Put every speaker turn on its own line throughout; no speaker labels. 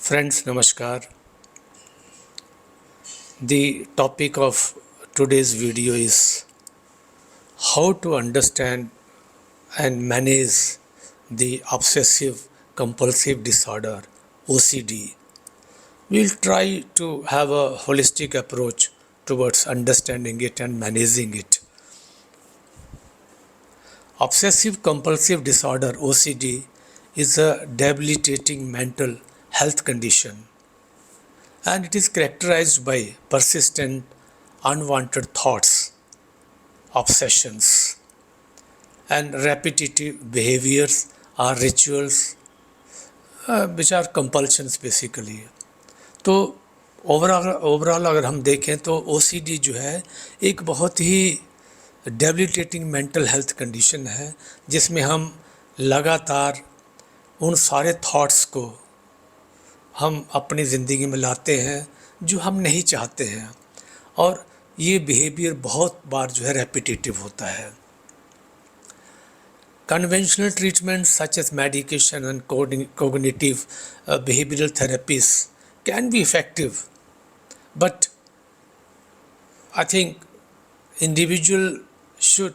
Friends, Namaskar. The topic of today's video is how to understand and manage the obsessive compulsive disorder OCD. We'll try to have a holistic approach towards understanding it and managing it. Obsessive compulsive disorder OCD is a debilitating mental health condition, and it is characterized by persistent, unwanted thoughts, obsessions, and repetitive behaviors or rituals, which are compulsions basically. तो overall अगर हम देखें तो OCD जो है एक बहुत ही debilitating mental health condition है, जिसमें हम लगातार उन सारे थॉट्स को हम अपनी ज़िंदगी में लाते हैं जो हम नहीं चाहते हैं, और ये बिहेवियर बहुत बार जो है रेपिटेटिव होता है. Conventional treatments such as medication and cognitive behavioral therapies can be effective, but I think individual should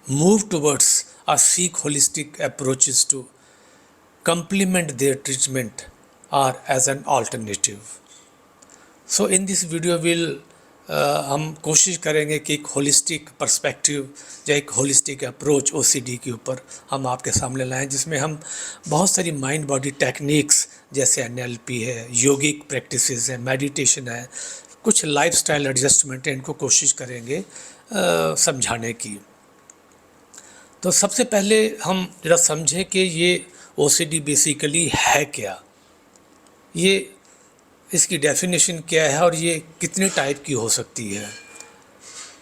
move towards or seek holistic approaches to complement their treatment or as an alternative. So in this video we'll हम कोशिश करेंगे कि एक holistic perspective या एक holistic approach OCD के ऊपर हम आपके सामने लाएं, जिसमें हम बहुत सारी माइंड बॉडी टेक्निक्स जैसे NLP है, योगिक प्रैक्टिसेस है, मेडिटेशन है, कुछ लाइफस्टाइल एडजस्टमेंट है, इनको कोशिश करेंगे समझाने की. तो सबसे पहले हम जरा समझें कि ये OCD बेसिकली है क्या, ये इसकी डेफिनेशन क्या है और ये कितने टाइप की हो सकती है.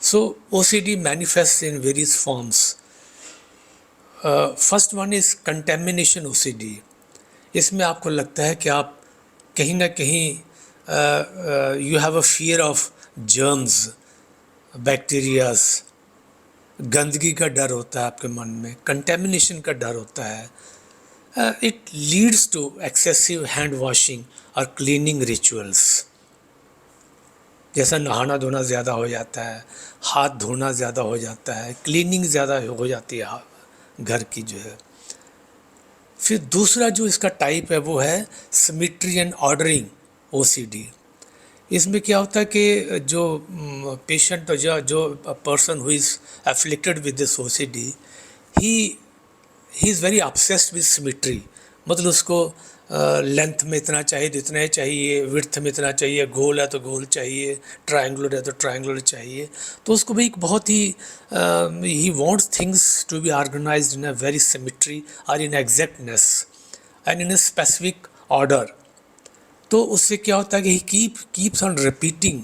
सो OCD manifest in various forms. First one is contamination OCD. इसमें आपको लगता है कि आप कहीं ना कहीं you have a fear of germs, bacterias, गंदगी का डर होता है आपके मन में, कंटेमिनेशन का डर होता है. It leads to excessive hand washing और cleaning rituals. जैसा नहाना धोना ज़्यादा हो जाता है, हाथ धोना ज़्यादा हो जाता है, क्लीनिंग ज़्यादा हो जाती है घर की जो है. फिर दूसरा जो इसका टाइप है वो है सिमेट्री एंड ऑर्डरिंग OCD. इसमें क्या होता है कि जो पेशेंट जो person who is afflicted with this OCD, he is very obsessed with symmetry. मतलब उसको लेंथ में इतना चाहिए तो इतना ही चाहिए, विड्थ में इतना चाहिए, गोल है तो गोल चाहिए, ट्रायंगुलर है तो ट्रायंगुलर चाहिए. तो उसको भी एक बहुत ही wants things to be organised in a very symmetry और in exactness and in a specific order. तो उससे क्या होता है कि he keeps on repeating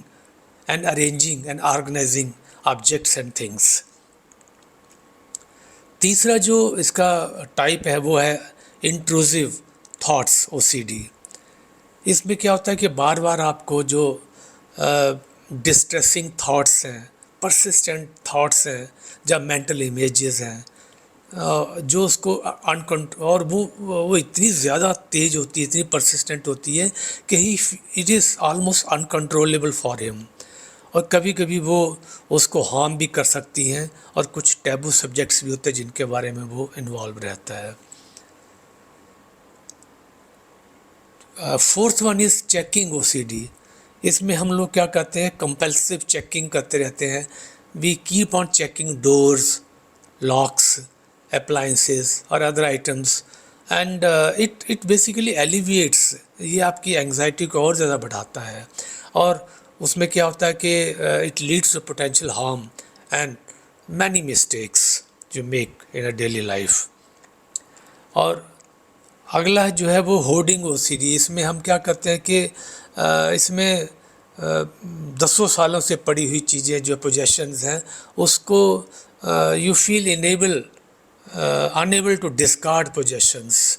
and arranging and organising objects and things. तीसरा जो इसका टाइप है वो है इंट्रूसिव थॉट्स OCD. इसमें क्या होता है कि बार बार आपको जो डिस्ट्रेसिंग थॉट्स हैं, परसिस्टेंट थॉट्स हैं, जब मेंटल इमेजेस हैं, जो उसको और वो इतनी ज़्यादा तेज़ होती है, इतनी परसिस्टेंट होती है कि it is almost uncontrollable for him. और कभी कभी वो उसको हार्म भी कर सकती हैं, और कुछ टैबू सब्जेक्ट्स भी होते हैं जिनके बारे में वो इन्वॉल्व रहता है. Fourth one is checking OCD. इसमें हम लोग क्या करते हैं, कंपल्सिव चेकिंग करते रहते हैं. We keep on checking doors, locks, appliances और other items, and it basically alleviates. ये आपकी एंग्जाइटी को और ज़्यादा बढ़ाता है, और उसमें क्या होता है कि it leads to potential harm and many mistakes जो make in a daily life. और अगला जो है वो होर्डिंग OCD. इसमें हम क्या करते हैं कि इसमें दसों सालों से पड़ी हुई चीज़ें जो पोजेशंस हैं, उसको you feel unable to discard possessions.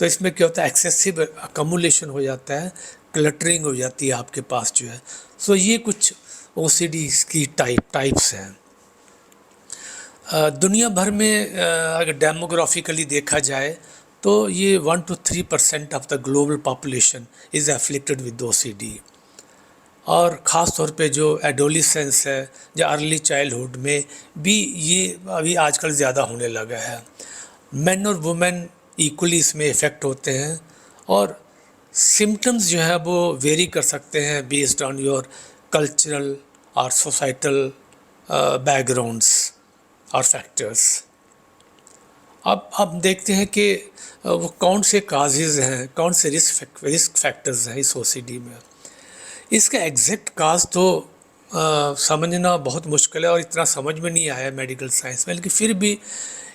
तो इसमें क्या होता है, एक्सेसिव अकमुलेशन हो जाता है, क्लटरिंग हो जाती है आपके पास जो है. सो ये कुछ OCD की टाइप्स हैं. दुनिया भर में अगर डेमोग्राफिकली देखा जाए तो ये 1 to 3% of the global population is afflicted with OCD। और ख़ास तौर पे जो एडोलिसेंस है या अर्ली चाइल्डहुड में भी ये अभी आजकल ज़्यादा होने लगा है। मेन और वुमेन इक्वली इसमें इफ़ेक्ट होते हैं और सिम्टम्स जो है वो वेरी कर सकते हैं बेस्ड ऑन योर कल्चरल और सोसाइटल बैकग्राउंड्स और फैक्टर्स। अब हम देखते हैं कि वो कौन से काजेज़ हैं, कौन से रिस्क फैक्टर्स हैं इस OCD में। इसका एग्जैक्ट काज तो समझना बहुत मुश्किल है और इतना समझ में नहीं आया मेडिकल साइंस में, लेकिन फिर भी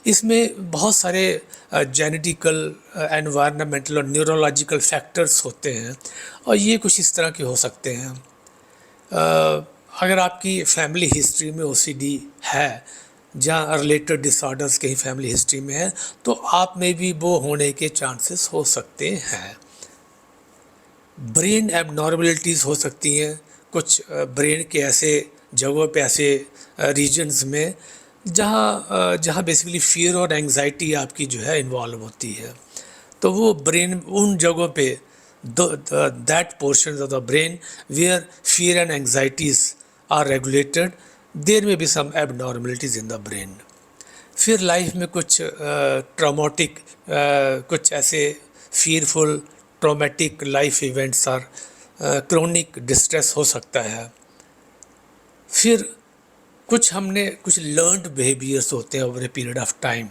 इसमें बहुत सारे जेनेटिकल, एनवायरनमेंटल और न्यूरोलॉजिकल फैक्टर्स होते हैं और ये कुछ इस तरह के हो सकते हैं। अगर आपकी फैमिली हिस्ट्री में OCD है, जहाँ रिलेटेड डिसऑर्डर्स कहीं फैमिली हिस्ट्री में है, तो आप में भी वो होने के चांसेस हो सकते हैं। ब्रेन एबनॉर्मलिटीज़ हो सकती हैं कुछ ब्रेन के ऐसे जगहों पे, ऐसे रीजन्स में जहाँ बेसिकली फियर और एंग्जाइटी आपकी जो है इन्वॉल्व होती है। तो वो ब्रेन उन जगहों पे that portion of the brain where fear and anxieties are regulated, there may be some abnormalities in the brain. फिर लाइफ में कुछ ट्रॉमेटिक, कुछ ऐसे फियरफुल ट्रॉमेटिक लाइफ इवेंट्स और क्रोनिक डिस्ट्रेस हो सकता है। फिर कुछ लर्नड बिहेवियर्स होते हैं over a period of time,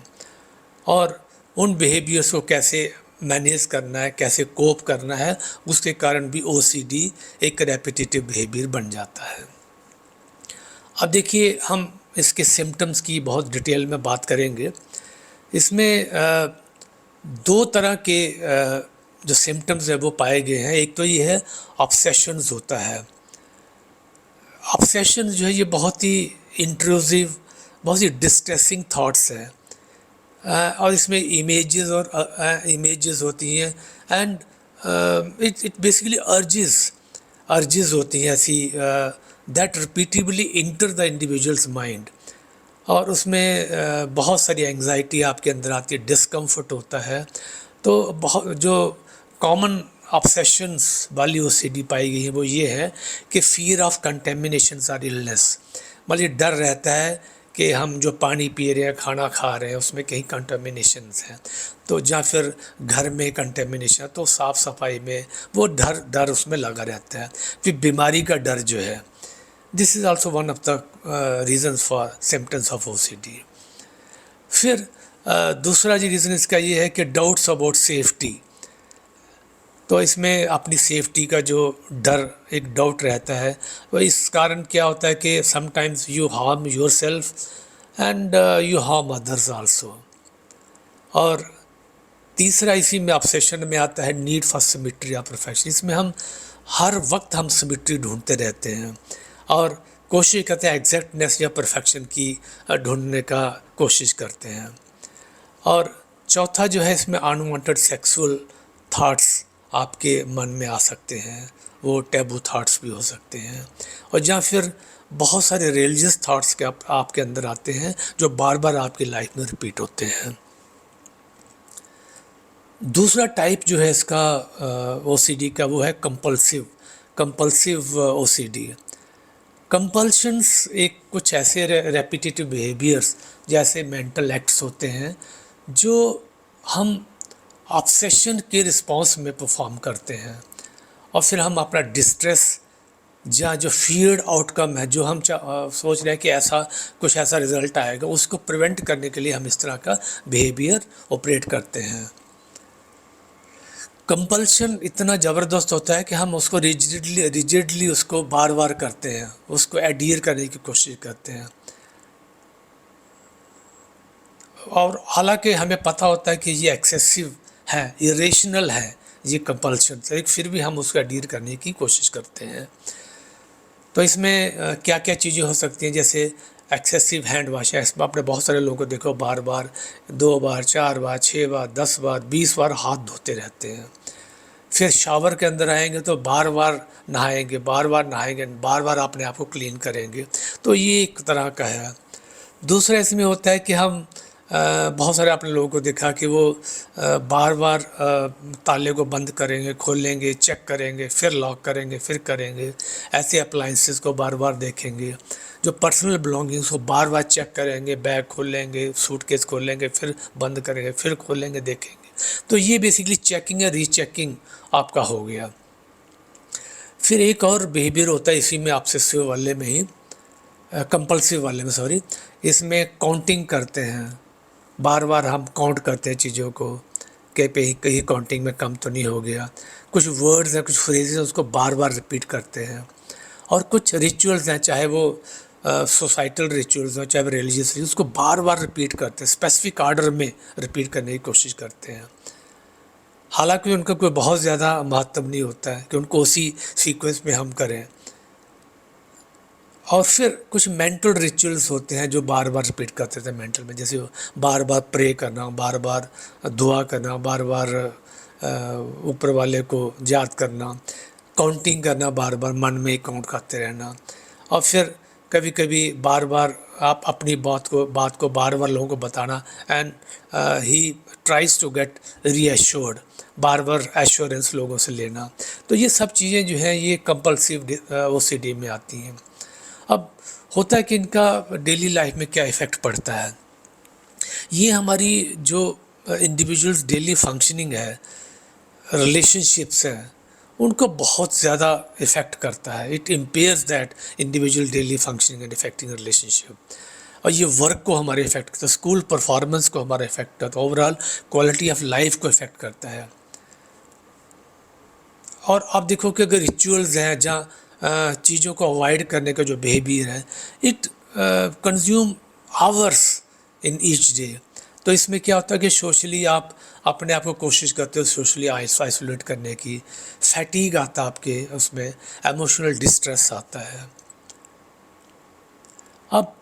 और उन बिहेवियर्स को कैसे मैनेज करना है, कैसे कोप करना है, उसके कारण भी OCD एक रेपिटेटिव बिहेवियर बन जाता है। अब देखिए, हम इसके सिम्टम्स की बहुत डिटेल में बात करेंगे। इसमें दो तरह के जो सिम्टम्स है वो पाए गए हैं। एक तो ये है ऑब्सेशंस होता है। ऑब्सेशन जो है ये बहुत ही इंट्रूसिव, बहुत ही डिस्ट्रेसिंग थॉट्स है, और इसमें इमेजेस होती हैं एंड इट बेसिकली अर्जेस होती हैं ऐसी that repeatedly enter the individuals mind, और उसमें बहुत सारी एंग्जाइटी आपके अंदर आती है, डिस्कम्फर्ट होता है। तो बहुत जो कॉमन ऑब्सेशंस वाली OCD पाई गई है वो ये है कि फियर ऑफ कंटेमिनेशन और इलनेस, मतलब ये डर रहता है कि हम जो पानी पी रहे हैं, खाना खा रहे हैं, उसमें कहीं कंटेमिनेशंस हैं, तो या फिर घर में कंटेमिनेशन है तो साफ़ सफाई में वो डर उसमें लगा रहता है। फिर बीमारी का डर जो है, this is also one of the reasons for symptoms of OCD। फिर दूसरा जो रीज़न इसका ये है कि डाउट्स अबाउट सेफ्टी, तो इसमें अपनी सेफ्टी का जो डर, एक डाउट रहता है। तो इस कारण क्या होता है कि sometimes you harm your self and you harm others also. और तीसरा इसी में ऑब्सेशन में आता है नीड फॉर सिमेट्री या परफेक्शन। इसमें हम हर वक्त हम सिमेट्री ढूंढते रहते हैं और कोशिश करते हैं एग्जैक्टनेस या परफेक्शन की ढूंढने का कोशिश करते हैं। और चौथा जो है, इसमें अनवांटेड सेक्सुअल थॉट्स आपके मन में आ सकते हैं, वो टैबू थॉट्स भी हो सकते हैं। और या फिर बहुत सारे रिलीजियस थॉट्स के आपके अंदर आते हैं जो बार बार आपकी लाइफ में रिपीट होते हैं। दूसरा टाइप जो है इसका OCD का, वो है कंपल्सिव OCD। कंपल्शंस एक कुछ ऐसे रेपिटेटिव बिहेवियर्स जैसे मेंटल एक्ट्स होते हैं जो हम ऑब्सेशन के रिस्पॉन्स में परफॉर्म करते हैं, और फिर हम अपना डिस्ट्रेस या जो फियर्ड आउटकम है, जो हम सोच रहे हैं कि ऐसा रिजल्ट आएगा, उसको प्रिवेंट करने के लिए हम इस तरह का बिहेवियर ऑपरेट करते हैं। कंपल्शन इतना ज़बरदस्त होता है कि हम उसको रिजिडली उसको बार बार करते हैं, उसको एडियर करने की कोशिश करते हैं, और हालांकि हमें पता होता है कि ये एक्सेसिव है, इरेशनल है ये कंपल्शन, फिर भी हम उसको एडियर करने की कोशिश करते हैं। तो इसमें क्या क्या चीज़ें हो सकती हैं, जैसे एक्सेसिव हैंड वॉश है। इसमें आपने बहुत सारे लोगों को देखो बार बार 2 बार 4 बार 6 बार 10 बार 20 बार हाथ धोते रहते हैं। फिर शावर के अंदर आएंगे तो बार बार नहाएंगे, बार बार अपने आप को क्लीन करेंगे। तो ये एक तरह का है। दूसरा इसमें होता है कि हम बहुत सारे आपने लोगों को देखा कि वो बार बार ताले को बंद करेंगे, खोलेंगे, चेक करेंगे, फिर लॉक करेंगे, फिर करेंगे। ऐसे अप्लाइंसेस को बार बार देखेंगे। जो पर्सनल बिलोंगिंग्स को बार बार चेक करेंगे, बैग खोलेंगे, सूटकेस खोलेंगे, फिर बंद करेंगे, फिर खोलेंगे, देखेंगे। तो ये बेसिकली चेकिंग या रीचेकिंग आपका हो गया। फिर एक और बिहेवियर होता है इसी में, ऑब्सेसिव वाले में ही, कंपल्सिव वाले में सॉरी, इसमें काउंटिंग करते हैं। बार बार हम काउंट करते हैं चीज़ों को कि कहीं काउंटिंग में कम तो नहीं हो गया। कुछ वर्ड्स हैं, कुछ फ्रेजेस हैं, उसको बार बार रिपीट करते हैं। और कुछ रिचुअल्स हैं, चाहे वो सोसाइटल रिचुअल्स हो, चाहे वो रिलीजियस रिचुअल्स, उसको बार बार रिपीट करते हैं, स्पेसिफिक ऑर्डर में रिपीट करने की कोशिश करते हैं। हालांकि उनका कोई बहुत ज़्यादा महत्व नहीं होता है कि उनको उसी सीक्वेंस में हम करें। और फिर कुछ मेंटल रिचुअल्स होते हैं जो बार बार रिपीट करते थे मेंटल में, जैसे बार बार प्रे करना, बार बार दुआ करना, बार बार ऊपर वाले को याद करना, काउंटिंग करना, बार बार मन में ही काउंट करते रहना। और फिर कभी कभी बार बार आप अपनी बात को बार बार लोगों को बताना, and he tries to get reassured, बार बार एश्योरेंस लोगों से लेना। तो ये सब चीज़ें जो हैं ये कंपल्सिव ओसीडी में आती हैं। अब होता है कि इनका डेली लाइफ में क्या इफ़ेक्ट पड़ता है, ये हमारी जो इंडिविजुअल्स डेली फंक्शनिंग है, रिलेशनशिप्स हैं, उनको बहुत ज़्यादा इफ़ेक्ट करता है। It impairs that individual daily functioning and affecting relationship. और ये वर्क को हमारे इफ़ेक्ट करता है, स्कूल परफॉर्मेंस को हमारा इफ़ेक्ट करता है, ओवरऑल क्वालिटी ऑफ लाइफ को इफ़ेक्ट करता है। और आप देखो कि अगर रिचुअल्स हैं जहाँ चीज़ों को अवॉइड करने का जो बिहेवियर है, it consume hours in each day. तो इसमें क्या होता है कि सोशली आप अपने आप को कोशिश करते हो सोशली आइसोलेट करने की, फैटीग आता है आपके उसमें, इमोशनल डिस्ट्रेस आता है। अब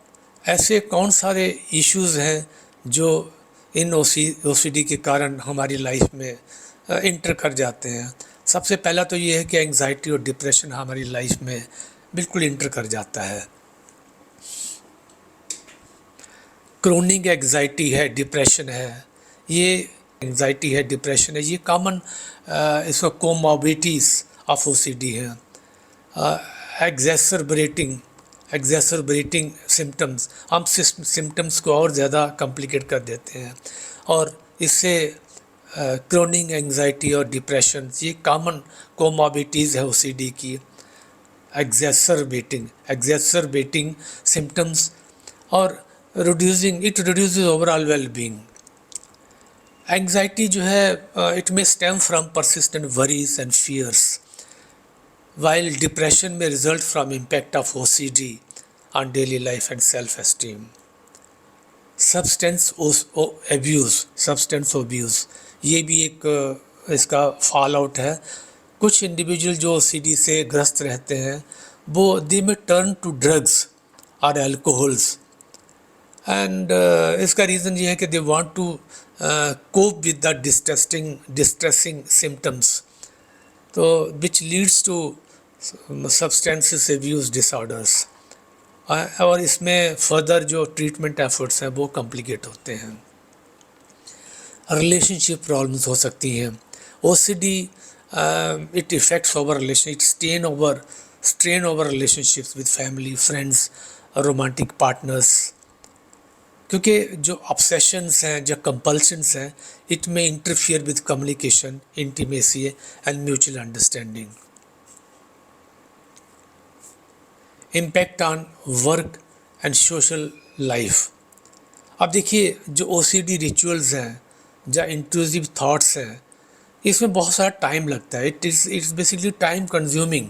ऐसे कौन सारे इश्यूज़ हैं जो इन ओसीडी के कारण हमारी लाइफ में इंटर कर जाते हैं। सबसे पहला तो ये है कि एंग्जाइटी और डिप्रेशन हमारी लाइफ में बिल्कुल इंटर कर जाता है। क्रोनिक एंग्जाइटी है, डिप्रेशन है, ये एंग्जाइटी है, डिप्रेशन है, ये कॉमन इसको कोमॉर्बिडिटीज़ ऑफ ओसीडी हैं। एग्जैसरबरेटिंग सिम्टम्स, हम सिम्टम्स को और ज़्यादा कॉम्प्लिकेट कर देते हैं। और इससे क्रोनिक एंग्जाइटी और डिप्रेशन ये कॉमन कोमॉर्बिडिटीज़ है ओसीडी की। एग्जैसरबेटिंग सिम्टम्स और it reduces overall wellbeing. Anxiety जो है it may stem from persistent worries and fears, while depression may result from impact of OCD on daily life and self-esteem. Substance abuse ये भी एक इसका fall out है। कुछ individual जो OCD से ग्रस्त रहते हैं वो they may turn to drugs और अल्कोहल्स, एंड इसका रीज़न ये है कि they want to cope with the distressing symptoms, तो which leads to substances abuse disorders. और इसमें फर्दर जो ट्रीटमेंट एफर्ट्स हैं वो कॉम्प्लिकेट होते हैं। रिलेशनशिप प्रॉब्लम्स हो सकती हैं। OCD it effects over relation, it strain over relationships with family, friends, romantic partners, क्योंकि जो ऑब्सेशंस हैं, जो कंपल्शंस हैं, इट में interfere with communication, intimacy and mutual understanding. Impact on work and social life. अब देखिए जो ओसीडी रिचुअल्स हैं, जो इंट्रूसिव थॉट्स हैं, इसमें बहुत सारा टाइम लगता है। It's basically time consuming.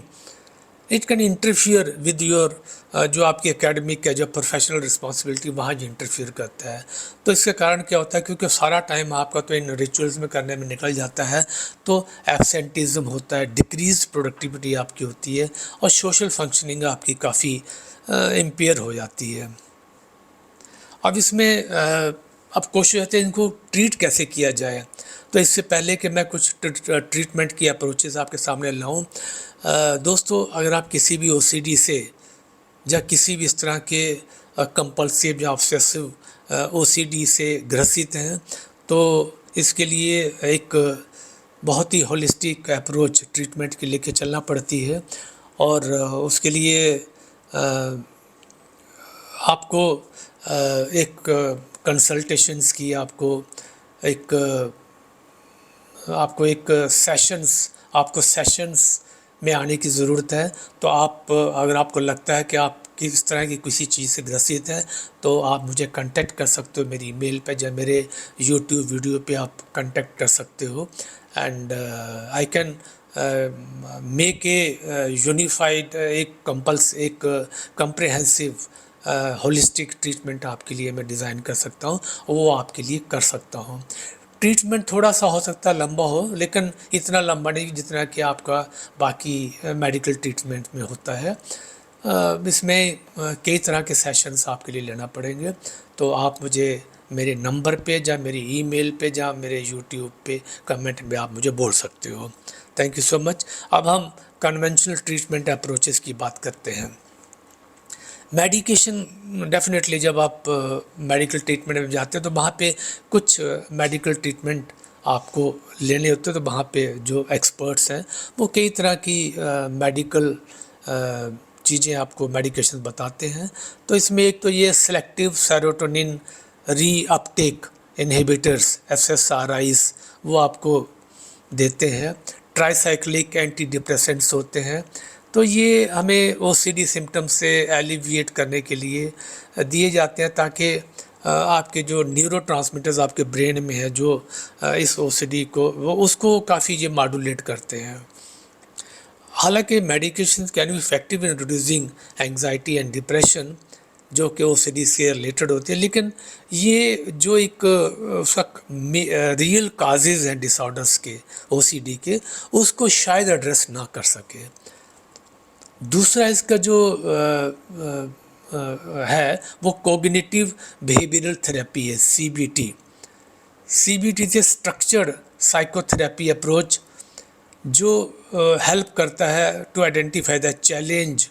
It can interfere with your जो आपकी एकेडमिक है, जो प्रोफेशनल रिस्पॉन्सिबिलिटी, वहाँ जो इंटरफियर करता है। तो इसके कारण क्या होता है, क्योंकि सारा टाइम आपका तो इन रिचुअल्स में करने में निकल जाता है, तो एब्सेंटिज्म होता है, डिक्रीज प्रोडक्टिविटी आपकी होती है, और सोशल फंक्शनिंग आपकी काफ़ी इम्पेयर हो जाती है। अब इसमें अब कोशिश होती है इनको ट्रीट कैसे किया जाए। तो इससे पहले कि मैं कुछ ट्रीटमेंट की अप्रोचेस आपके सामने लाऊं, दोस्तों अगर आप किसी भी ओसीडी से या किसी भी इस तरह के कंपल्सिव या ऑब्सेसिव ओसीडी से ग्रसित हैं, तो इसके लिए एक बहुत ही होलिस्टिक अप्रोच ट्रीटमेंट के लेके चलना पड़ती है। और उसके लिए आपको एक कंसल्टेशंस की आपको सेशंस में आने की ज़रूरत है। तो आप अगर आपको लगता है कि आप किस तरह की किसी चीज़ से ग्रसित है, तो आप मुझे कांटेक्ट कर सकते हो मेरी ईमेल पे या मेरे यूट्यूब वीडियो पे आप कांटेक्ट कर सकते हो। And I can make a unified एक कंप्रेहेंसिव होलिस्टिक ट्रीटमेंट आपके लिए मैं डिज़ाइन कर सकता हूँ, वो आपके लिए कर सकता हूँ। ट्रीटमेंट थोड़ा सा हो सकता है लंबा हो, लेकिन इतना लंबा नहीं जितना कि आपका बाकी मेडिकल ट्रीटमेंट में होता है। इसमें कई तरह के सेशंस आपके लिए लेना पड़ेंगे। तो आप मुझे मेरे नंबर पे या मेरी ईमेल पे या मेरे यूट्यूब पे कमेंट में आप मुझे बोल सकते हो। Thank you so much. अब हम कन्वेंशनल ट्रीटमेंट अप्रोचेस की बात करते हैं। मेडिकेशन डेफिनेटली जब आप मेडिकल ट्रीटमेंट में जाते हैं तो वहाँ पे कुछ मेडिकल ट्रीटमेंट आपको लेने होते हैं। तो वहाँ पे जो एक्सपर्ट्स हैं वो कई तरह की मेडिकल चीज़ें आपको मेडिकेशन बताते हैं। तो इसमें एक तो ये selective serotonin reuptake inhibitors SSRIs वो आपको देते हैं। ट्राइसाइक्लिक एंटी डिप्रेसेंट्स होते हैं। तो ये हमें ओसीडी सिम्टम्स से एलिविएट करने के लिए दिए जाते हैं, ताकि आपके जो न्यूरोट्रांसमीटर्स आपके ब्रेन में है जो इस ओसीडी को उसको काफ़ी ये मॉड्यूलेट करते हैं। हालांकि medications can be effective in reducing anxiety and depression, जो कि ओसीडी से रिलेटेड होती है, लेकिन ये जो एक उसका रियल काजेज़ हैं डिसऑर्डर्स के ओसीडी के, उसको शायद एड्रेस ना कर सके। दूसरा इसका जो है वो कोग्निटिव बिहेवियरल थेरेपी है, CBT। CBT से स्ट्रक्चर्ड साइकोथेरेपी अप्रोच जो हेल्प करता है to identify the challenge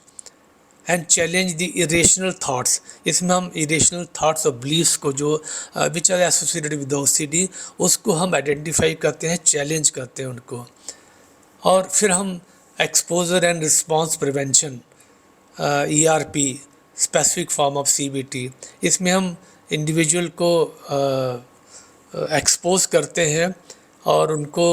and challenge the irrational thoughts. इसमें हम इरेशनल थाट्स और बिलीव्स को जो which are associated with OCD उसको हम आइडेंटिफाई करते हैं, चैलेंज करते हैं उनको। और फिर हम exposure and response prevention ERP specific form of CBT, इसमें हम इंडिविजुअल को एक्सपोज करते हैं और उनको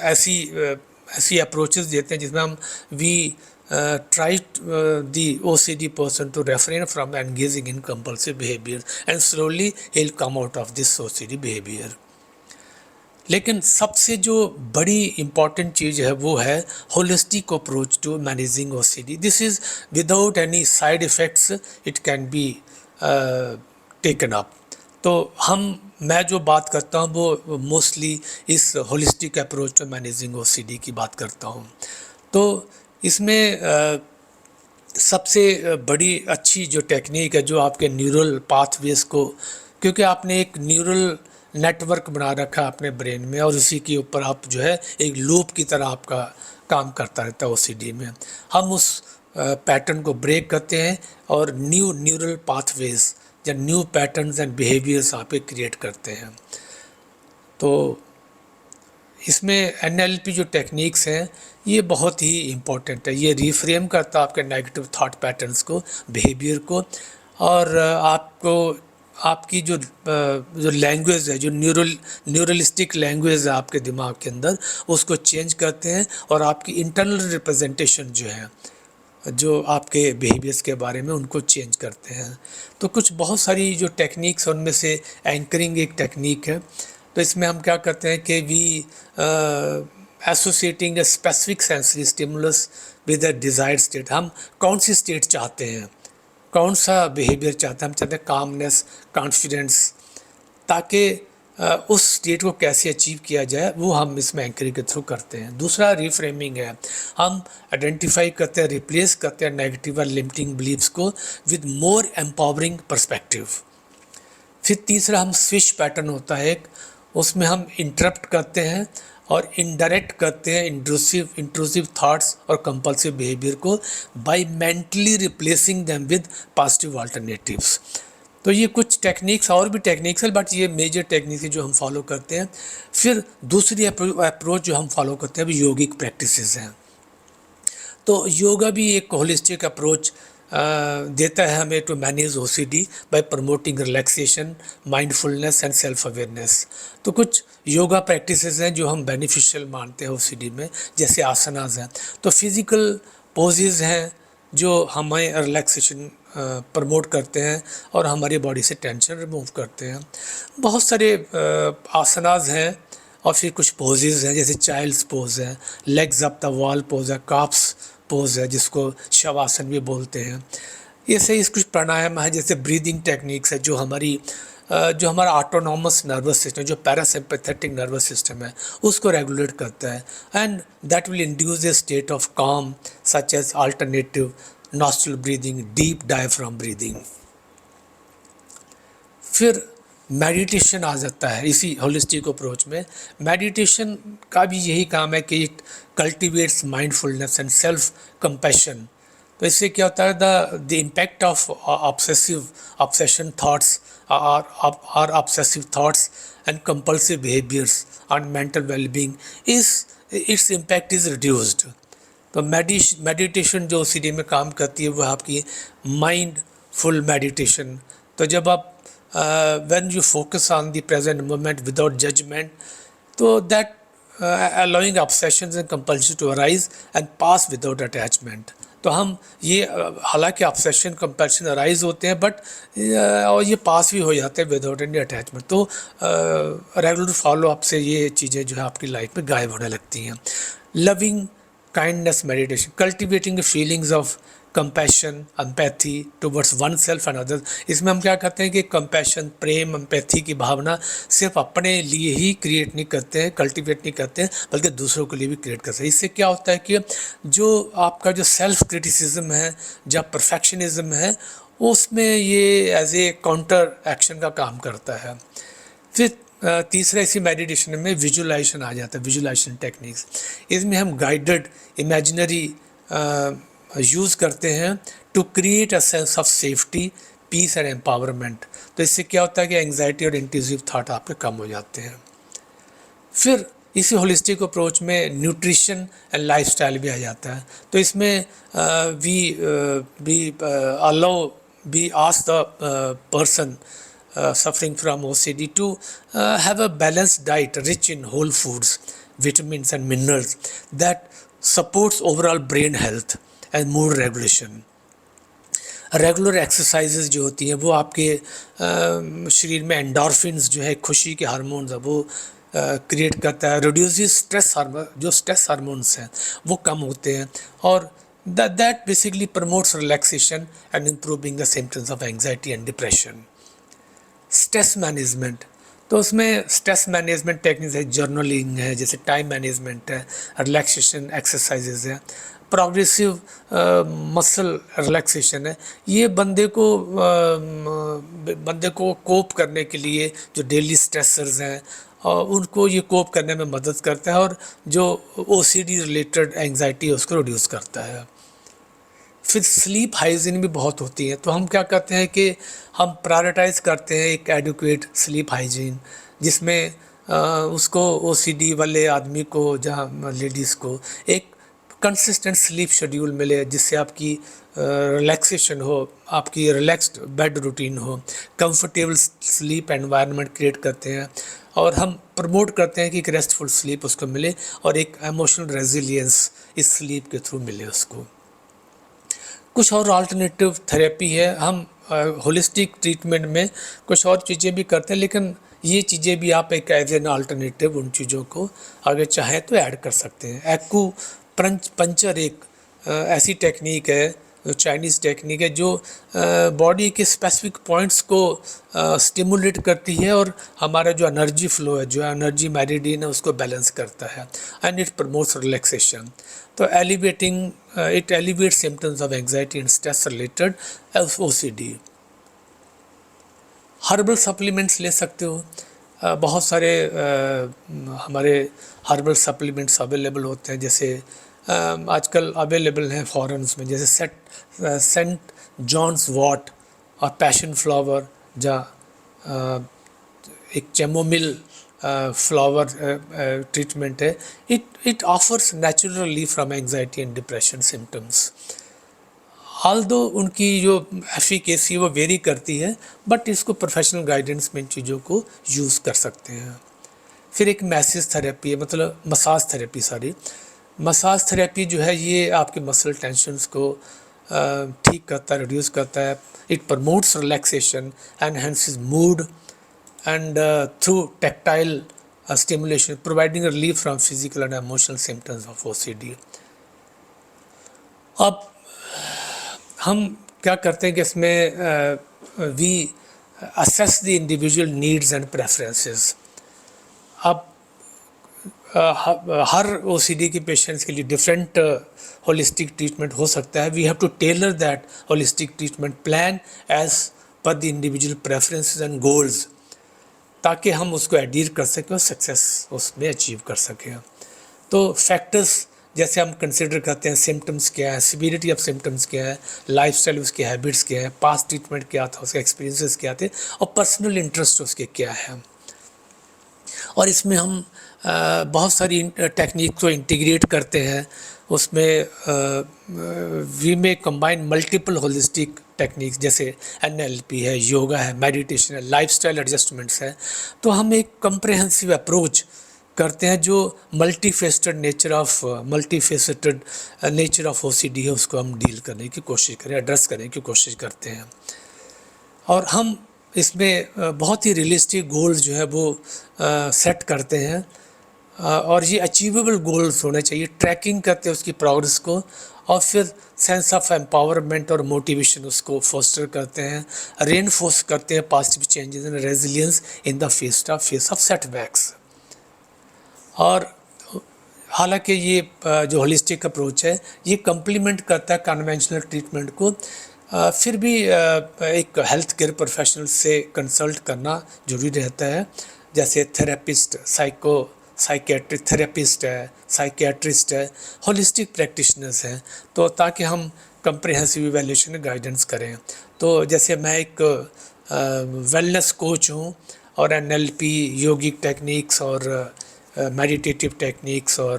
ऐसी अप्रोचेस देते हैं जिसमें हम we try the OCD person to refrain from engaging in compulsive behaviour and slowly he will come out of this OCD behaviour. लेकिन सबसे जो बड़ी इम्पॉर्टेंट चीज़ है वो है holistic approach to managing OCD। This is without any side effects it can be taken up. तो मैं जो बात करता हूँ वो मोस्टली इस holistic approach to managing OCD की बात करता हूँ। तो इसमें सबसे बड़ी अच्छी जो टेक्निक है जो आपके न्यूरल पाथवेज को, क्योंकि आपने एक न्यूरल नेटवर्क बना रखा है अपने ब्रेन में और उसी के ऊपर आप जो है एक लूप की तरह आपका काम करता रहता है OCD में। हम उस पैटर्न को ब्रेक करते हैं और न्यू न्यूरल पाथवेज या न्यू पैटर्न्स एंड बिहेवियर्स आप क्रिएट करते हैं। तो इसमें NLP जो टेक्निक्स हैं ये बहुत ही इम्पोर्टेंट है। ये रिफ्रेम करता है आपके नेगेटिव थॉट पैटर्न्स को, बिहेवियर को, और आपकी जो लैंग्वेज है, जो न्यूरलिस्टिक लैंग्वेज है आपके दिमाग के अंदर, उसको चेंज करते हैं और आपकी इंटरनल रिप्रेजेंटेशन जो है जो आपके बिहेवियर्स के बारे में उनको चेंज करते हैं। तो कुछ बहुत सारी जो टेक्निक्स हैं उनमें से एंकरिंग एक टेक्निक है। तो इसमें हम क्या करते हैं कि we associating a specific sensory stimulus with a desired state. हम कौन सी स्टेट चाहते हैं, कौन सा बिहेवियर चाहते हैं, हम चाहते हैं कामनेस, कॉन्फिडेंस, ताकि उस स्टेट को कैसे अचीव किया जाए वो हम इसमें एंकरिंग के थ्रू करते हैं। दूसरा रिफ्रेमिंग है, हम आइडेंटिफाई करते हैं, रिप्लेस करते हैं नेगेटिव और लिमिटिंग बिलीव्स को विद मोर एम्पावरिंग पर्सपेक्टिव। फिर तीसरा हम स्विच पैटर्न होता है एक, उसमें हम इंटरप्ट करते हैं और इनडायरेक्ट करते हैं इंट्रूसिव थॉट्स और कंपल्सिव बिहेवियर को by mentally replacing them with positive alternatives. तो ये कुछ टेक्निक्स और भी टेक्निक्स है, बट ये मेजर टेक्निक्स जो हम फॉलो करते हैं। फिर दूसरी अप्रोच जो हम फॉलो करते हैं वो योगिक प्रैक्टिसेस हैं। तो योगा भी एक होलिस्टिक अप्रोच देता है हमें to manage OCD by promoting relaxation, mindfulness and self awareness. तो कुछ योगा प्रैक्टिसेस हैं जो हम बेनिफिशियल मानते हैं ओसीडी में, जैसे आसनास हैं। तो फिज़िकल पोजेज हैं जो हमें रिलैक्सेशन प्रमोट करते हैं और हमारी बॉडी से टेंशन रिमूव करते हैं। बहुत सारे आसनास हैं और फिर कुछ पोजेज हैं, जैसे चाइल्ड्स पोज है, legs up the wall pose है, काप्स पोज है जिसको शवासन भी बोलते हैं। ऐसे ही कुछ प्राणायाम है, जैसे ब्रीदिंग टेक्निक्स है जो हमारा ऑटोनॉमस नर्वस सिस्टम, जो पैरासिम्पैथेटिक नर्वस सिस्टम है, उसको रेगुलेट करता है। And that will induce a state of calm such as alternative nostril breathing, deep diaphragm breathing. फिर मेडिटेशन आ जाता है इसी होलिस्टिक अप्रोच में। मेडिटेशन का भी यही काम है कि it cultivates mindfulness and self compassion. तो इससे क्या होता है, the impact of obsession thoughts और obsessive thoughts and compulsive behaviours on mental wellbeing its impact is reduced. तो मेडिटेशन जो सी डी में काम करती है वो आपकी माइंडफुल मेडिटेशन। तो जब आप when you focus on the present moment without judgment, so that allowing obsessions and compulsions to arise and pass without attachment। तो हम ये हालांकि ऑब्सेशन कंपल्शन अराइज होते हैं बट और ये पास भी हो जाते हैं विदाउट एनी अटैचमेंट। तो रेगुलर फॉलो अप से ये चीज़ें जो है आपकी लाइफ में गायब होने लगती हैं। Loving kindness meditation, cultivating feelings of compassion, empathy towards one self and others. इसमें हम क्या करते हैं कि कंपैशन, प्रेम, एम्पैथी की भावना सिर्फ अपने लिए ही क्रिएट नहीं करते हैं, कल्टिवेट नहीं करते हैं, बल्कि दूसरों के लिए भी क्रिएट करते हैं। इससे क्या होता है कि जो आपका जो सेल्फ क्रिटिसिज्म है, जब परफेक्शनिज्म है, उसमें ये एज ए काउंटर एक्शन का काम करता है। फिर तीसरा इसी मेडिटेशन में विजुलाइजेशन आ जाता है, विजुलाइजेशन टेक्निक्स। इसमें हम गाइडेड इमेजिनरी यूज़ करते हैं to create a sense of safety, peace and empowerment. तो इससे क्या होता है कि एंग्जाइटी और इंट्रूसिव थाट आपके कम हो जाते हैं। फिर इसी होलिस्टिक अप्रोच में न्यूट्रिशन एंड लाइफस्टाइल भी आ जाता है। तो इसमें we ask the person suffering from OCD to have a balanced diet rich in whole foods, vitamins and minerals that supports overall brain health and mood regulation। Regular exercises जो होती हैं वो आपके शरीर में एंडोर्फिन्स जो है, खुशी के हार्मोन्स है, वो क्रिएट करता है। रिड्यूसेस स्ट्रेस हार्मोन, जो स्ट्रेस हार्मोन्स हैं वो कम होते हैं, और that basically promotes relaxation and improving the symptoms of anxiety and depression. Stress management, तो उसमें स्ट्रेस मैनेजमेंट टेक्निक्स है, जर्नलिंग है, जैसे टाइम मैनेजमेंट है, रिलैक्सेशन एक्सरसाइजेज है, प्रोग्रेसिव मसल रिलैक्सेशन है। ये बंदे को कोप करने के लिए जो डेली स्ट्रेसर्स हैं और उनको ये कोप करने में मदद करता है, और जो ओसीडी रिलेटेड एंग्जाइटी है उसको रिड्यूस करता है। फिर स्लीप हाइजीन भी बहुत होती है। तो हम क्या करते हैं कि हम प्रायोरिटाइज करते हैं एक एडुकेट स्लीप हाइजीन, जिसमें उसको ओसीडी वाले आदमी को, जहाँ लेडीज़ को एक कंसिस्टेंट स्लीप शेड्यूल मिले, जिससे आपकी रिलैक्सेशन हो, आपकी रिलैक्स्ड बेड रूटीन हो, कंफर्टेबल स्लीप एनवायरनमेंट क्रिएट करते हैं, और हम प्रमोट करते हैं कि एक रेस्टफुल स्लीप उसको मिले और एक इमोशनल रेजिलियंस इस स्लीप के थ्रू मिले उसको। कुछ और अल्टरनेटिव थेरेपी है, हम होलिस्टिक ट्रीटमेंट में कुछ और चीज़ें भी करते हैं, लेकिन ये चीज़ें भी आप एक एज एन अल्टरनेटिव उन चीज़ों को अगर चाहें तो ऐड कर सकते हैं। एक्ू पंचर एक ऐसी टेक्निक है, चाइनीज़ टेक्निक है, जो बॉडी के स्पेसिफिक पॉइंट्स को स्टिमुलेट करती है और हमारा जो एनर्जी फ्लो है, जो एनर्जी मेरिडियन है, उसको बैलेंस करता है, एंड इट प्रमोट्स रिलैक्सेशन। तो it elevates symptoms of anxiety and stress related OCD. Herbal supplements ले सकते हो, बहुत सारे हमारे हर्बल सप्लीमेंट्स अवेलेबल होते हैं, जैसे आजकल अवेलेबल हैं फॉरेन्स में, जैसे सेंट जॉन्स वॉट और पैशन फ्लावर, जहाँ एक चेमोमिल फ्लावर ट्रीटमेंट है. It offers natural relief from anxiety and depression symptoms. Although उनकी जो एफिकेसी वो वेरी करती है, बट इसको प्रोफेशनल गाइडेंस में इन चीज़ों को यूज़ कर सकते हैं. फिर एक मैसेज थेरेपी है, मतलब massage therapy, sorry. Massage therapy जो है ये आपके मसल टेंशन्स को ठीक करता है, रिड्यूस करता है. It promotes relaxation, enhances mood, and through tactile stimulation, providing relief from physical and emotional symptoms of OCD. अब हम क्या करते हैं कि इसमें we assess the individual needs and preferences. अब हर OCD के पेशेंट्स के लिए डिफरेंट होलिस्टिक ट्रीटमेंट हो सकता है. We have to tailor that holistic treatment plan as per the individual preferences and goals, ताकि हम उसको एडीर कर सकें और सक्सेस उसमें अचीव कर सकें. तो फैक्टर्स जैसे हम कंसिडर करते हैं, सिम्टम्स क्या है, सिविरिटी ऑफ सिम्टम्स क्या है, लाइफस्टाइल उसकी हैबिट्स क्या है, पास्ट ट्रीटमेंट क्या था, उसके एक्सपीरियंसेस क्या थे, और पर्सनल इंटरेस्ट उसके क्या है. और इसमें हम बहुत सारी टेक्निक को इंटीग्रेट करते हैं. उसमें वी में कंबाइन मल्टीपल होलिस्टिक टेक्निक्स, जैसे NLP है, योगा है, मेडिटेशन है, लाइफस्टाइल एडजस्टमेंट्स है. तो हम एक कम्प्रहेंसिव अप्रोच करते हैं जो मल्टीफेसेटेड नेचर ऑफ OCD है, उसको हम डील करने की कोशिश करें, एड्रेस करने की कोशिश करते हैं. और हम इसमें बहुत ही रियलिस्टिक गोल्स जो है वो सेट करते हैं, और ये अचीवेबल गोल्स होने चाहिए. ट्रैकिंग करते हैं उसकी प्रोग्रेस को, और फिर सेंस ऑफ एम्पावरमेंट और मोटिवेशन उसको फोस्टर करते हैं, रेनफोर्स करते हैं positive changes and resilience in the face of setbacks. और हालांकि ये जो होलिस्टिक अप्रोच है ये कम्प्लीमेंट करता है कन्वेंशनल ट्रीटमेंट को. फिर भी एक हेल्थ केयर प्रोफेशनल से कंसल्ट करना जरूरी रहता है, जैसे थेरेपिस्ट, साइकेट्रिस्ट थेरेपिस्ट है, साइकेट्रिस्ट है, होलिस्टिक प्रैक्टिशनर्स हैं, तो ताकि हम कंप्रिहेंसिव इवैल्यूएशन गाइडेंस करें. तो जैसे मैं एक वेलनेस कोच हूँ, और NLP, योगिक टेक्निक्स और मेडिटेटिव टेक्निक्स और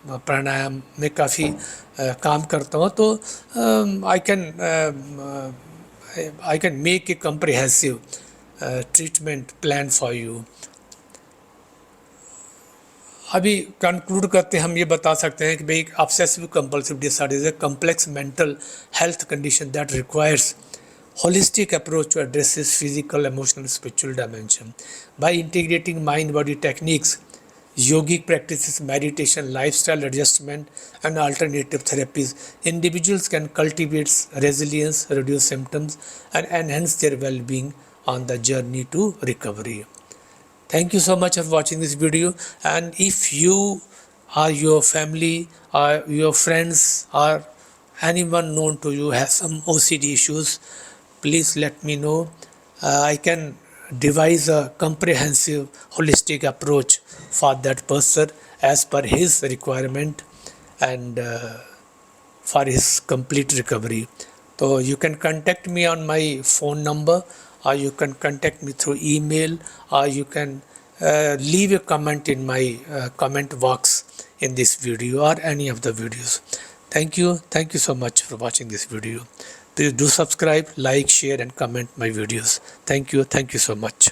प्राणायाम में काफ़ी काम करता हूँ. तो I can make a comprehensive treatment plan for you. अभी कंक्लूड करते हम ये बता सकते हैं कि भाई obsessive compulsive disorder is a complex mental health condition that requires holistic approach to addresses physical, emotional, spiritual dimension. By integrating mind-body techniques, yogic practices, meditation, lifestyle adjustment, and alternative therapies, individuals can cultivate resilience, reduce symptoms, and enhance their well-being on the journey to recovery. Thank you so much for watching this video, and if you or your family or your friends or anyone known to you has some OCD issues, please let me know. I can devise a comprehensive holistic approach for that person as per his requirement and for his complete recovery. So you can contact me on my phone number, or you can contact me through email, or you can leave a comment in my comment box in this video or any of the videos. Thank you so much for watching this video. Please do subscribe, like, share and comment my videos. Thank you so much.